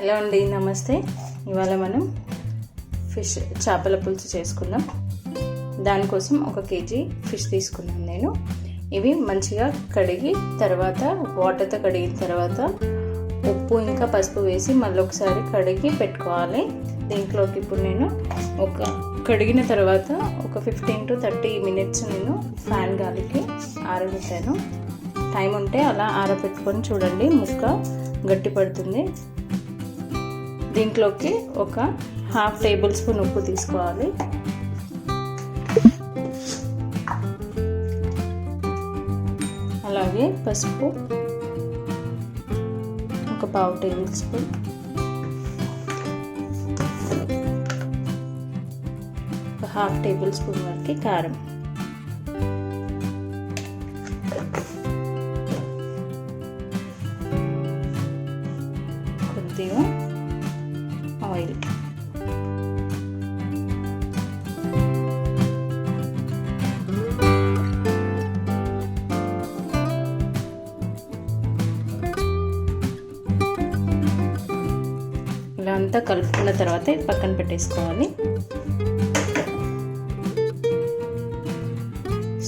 Hello అండి, నమస్తే. ఇవాళ మనం చేపల పులుసు చేసుకుందాం. దానికోసం 1 కేజీ ఫిష్ తీసుకున్నాను నేను. ఇవి మంచిగా కడిగి తర్వాత వాటర్తో కడిగిన తర్వాత ఉప్పు ఇంకా పసుపు వేసి మళ్ళీ ఒకసారి కడిగి పెట్టుకోవాలి. దీంట్లోకి ఇప్పుడు నేను కడిగిన తర్వాత ఒక 15 to 30 minutes నేను ఫ్యాన్ గాలికి ఆరబెట్టాను. టైం ఉంటే అలా ఆరబెట్టుకొని చూడండి, ముక్క గట్టి పడుతుంది. దీంట్లోకి ఒక 1/2 టేబుల్ స్పూన్ ఉప్పు తీసుకోవాలి. అలాగే పసుపు ఒక 1/2 టేబుల్ స్పూన్, ఒక 1/2 టేబుల్ స్పూన్ వరకు కారం, కొద్దిగా ఆయిల్, ఇలా అంతా కలుపుకున్న తర్వాత పక్కన పెట్టేసుకోవాలి.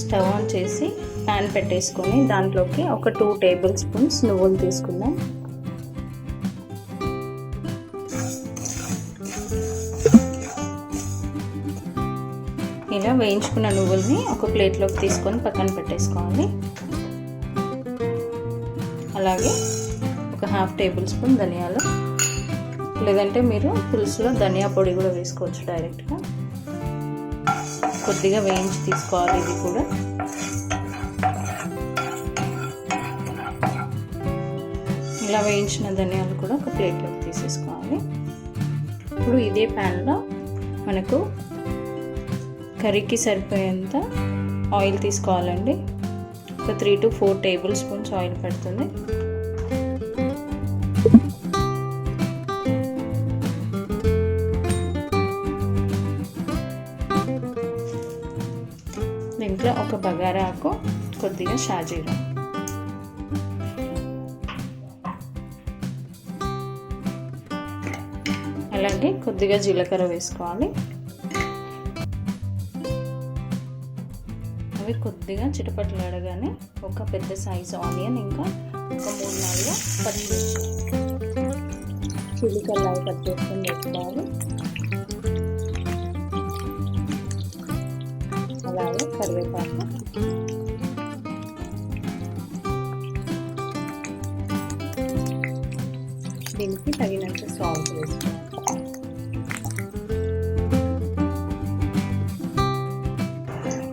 స్టవ్ ఆన్ చేసి ప్యాన్ పెట్టేసుకొని దాంట్లోకి ఒక 2 టేబుల్ స్పూన్స్ నువ్వులు తీసుకుందాం. ఇలా వేయించుకున్న నువ్వుల్ని ఒక ప్లేట్లోకి తీసుకొని పక్కన పెట్టేసుకోవాలి. అలాగే ఒక 1/2 టేబుల్ స్పూన్ ధనియాలు, లేదంటే మీరు పులుసులో ధనియా పొడి కూడా వేసుకోవచ్చు డైరెక్ట్గా. కొద్దిగా వేయించి తీసుకోవాలి. ఇది కూడా ఇలా వేయించిన ధనియాలు కూడా ఒక ప్లేట్లోకి తీసేసుకోవాలి. ఇప్పుడు ఇదే ప్యాన్లో మనకు కర్రీకి సరిపోయేంత ఆయిల్ తీసుకోవాలండి. ఒక 3 to 4 టేబుల్ స్పూన్స్ ఆయిల్ పడుతుంది. దీంట్లో ఒక బగారా ఆకు, కొద్దిగా షాజీరా, అలాగే కొద్దిగా జీలకర్ర వేసుకోవాలి. అవి కొద్దిగా చిటపటలాడగానే ఒక పెద్ద సైజు ఆనియన్, ఇంకా ఒక 3-4 పచ్చిమిర్చి చిలికల్లాగా కట్ చేసుకొని వేసుకోవాలి. అలాగే కరివేపాకు, దీనికి తగినంత సాల్ట్ వేసుకోవాలి.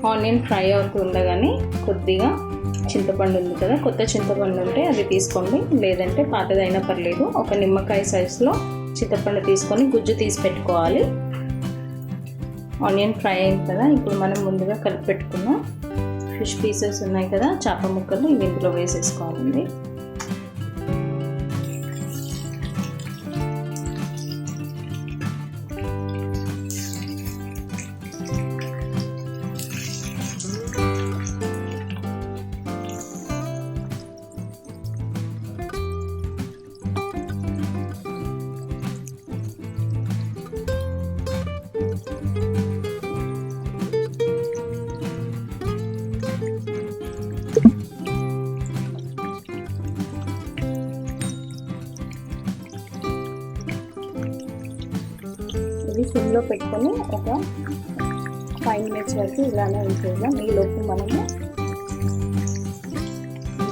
ఆనియన్ ఫ్రై అవుతూ ఉండగానే కొద్దిగా చింతపండు ఉంది కదా, కొత్త చింతపండు ఉంటే అది తీసుకోండి, లేదంటే పాతదైనా పర్లేదు. ఒక నిమ్మకాయ సైజులో చింతపండు తీసుకొని గుజ్జు తీసి పెట్టుకోవాలి. ఆనియన్ ఫ్రై అయింది కదా, ఇప్పుడు మనం ముందుగా కలిపి పెట్టుకున్న ఫిష్ పీసెస్ ఉన్నాయి కదా, చేప ముక్కలు, ఇవి ఇందులో వేసేసుకోవాలండి. ఇది సిమ్లో పెట్టుకొని ఒక 5 minutes వరకు ఇలానే ఉంచేద్దాం. ఈలోపు మనము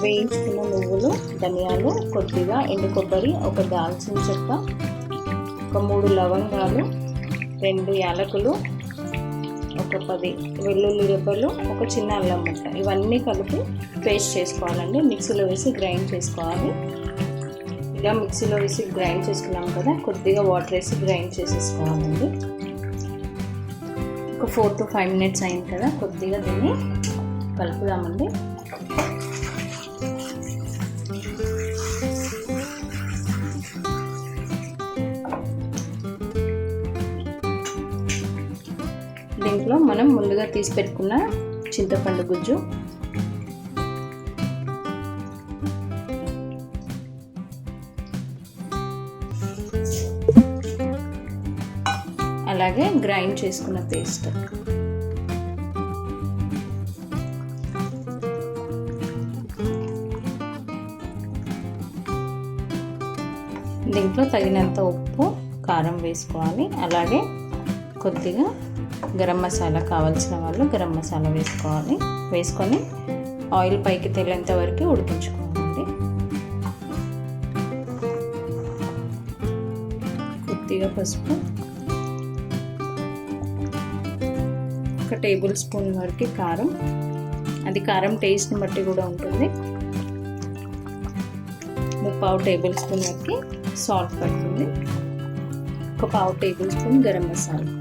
వేయించుకున్న నువ్వులు, ధనియాలు, కొద్దిగా ఎండు కొబ్బరి, ఒక దాల్చిన చెక్క, ఒక 3 లవంగాలు, 2 యాలకులు, ఒక 10 వెల్లుల్లి రెబ్బలు, ఒక చిన్న అల్లం ముక్క, ఇవన్నీ కలిపి పేస్ట్ చేసుకోవాలండి. మిక్సీలో వేసి గ్రైండ్ చేసుకోవాలి. ఇలా మిక్సీలో వేసి గ్రైండ్ చేసుకున్నాం కదా, కొద్దిగా వాటర్ వేసి గ్రైండ్ చేసేసుకోవాలండి. ఒక 4 to 5 minutes అయింది కదా, కొద్దిగా దీన్ని కలుపుదామండి. దీంట్లో మనం ముందుగా తీసి పెట్టుకున్న చింతపండు గుజ్జు, అలాగే గ్రైండ్ చేసుకున్న పేస్ట్. దీంట్లో తగినంత ఉప్పు, కారం వేసుకోవాలి. అలాగే కొద్దిగా గరం మసాలా, కావాల్సిన వాళ్ళు గరం మసాలా వేసుకోవాలి. వేసుకొని ఆయిల్ పైకి తేలేంత వరకు ఉడికించుకోవాలి. కొద్దిగా పసుపు, 1 టేబుల్ స్పూన్ వరకు కారం, అది కారం టేస్ట్ని బట్టి కూడా ఉంటుంది. 1/4 టేబుల్ స్పూన్ వరకు సాల్ట్ పడుతుంది. 1/4 table spoon garam masala,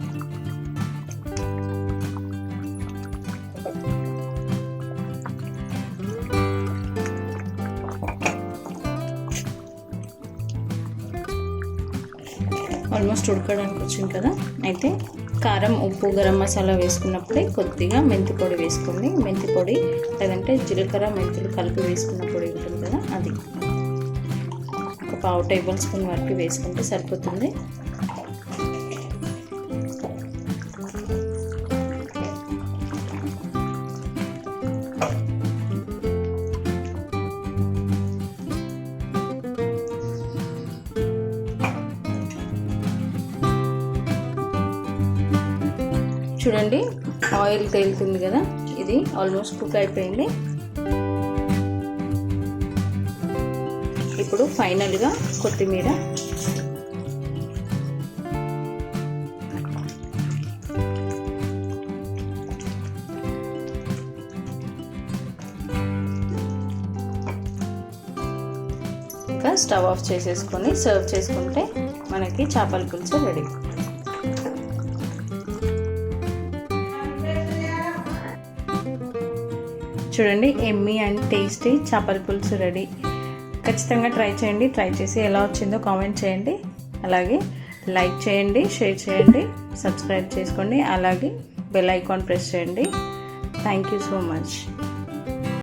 almost ఉడకడానికి వచ్చింది కదా. అయితే కారం, ఉప్పు, గరం మసాలా వేసుకున్నప్పుడే కొద్దిగా మెంతి పొడి వేసుకోండి. మెంతి పొడి లేదంటే జీలకర్ర, మెంతులు కలిపి వేసుకున్న పొడి ఉంటుంది కదా, అది 1/4 టేబుల్ స్పూన్ వరకు వేసుకుంటే సరిపోతుంది. చూడండి, ఆయిల్ తేలుతుంది కదా, ఇది ఆల్మోస్ట్ కుక్ అయిపోయింది. ఇప్పుడు ఫైనల్గా కొత్తిమీర, ఇంకా స్టవ్ ఆఫ్ చేసేసుకొని సర్వ్ చేసుకుంటే మనకి చేపల పులుసు రెడీ. చూడండి, ఎమ్మీ అండ్ టేస్టీ చేపల పులుసు రెడీ. ఖచ్చితంగా ట్రై చేయండి. ట్రై చేసి ఎలా వచ్చిందో కామెంట్ చేయండి. అలాగే లైక్ చేయండి, షేర్ చేయండి, సబ్స్క్రైబ్ చేసుకోండి. అలాగే బెల్ ఐకాన్ ప్రెస్ చేయండి. Thank you so much.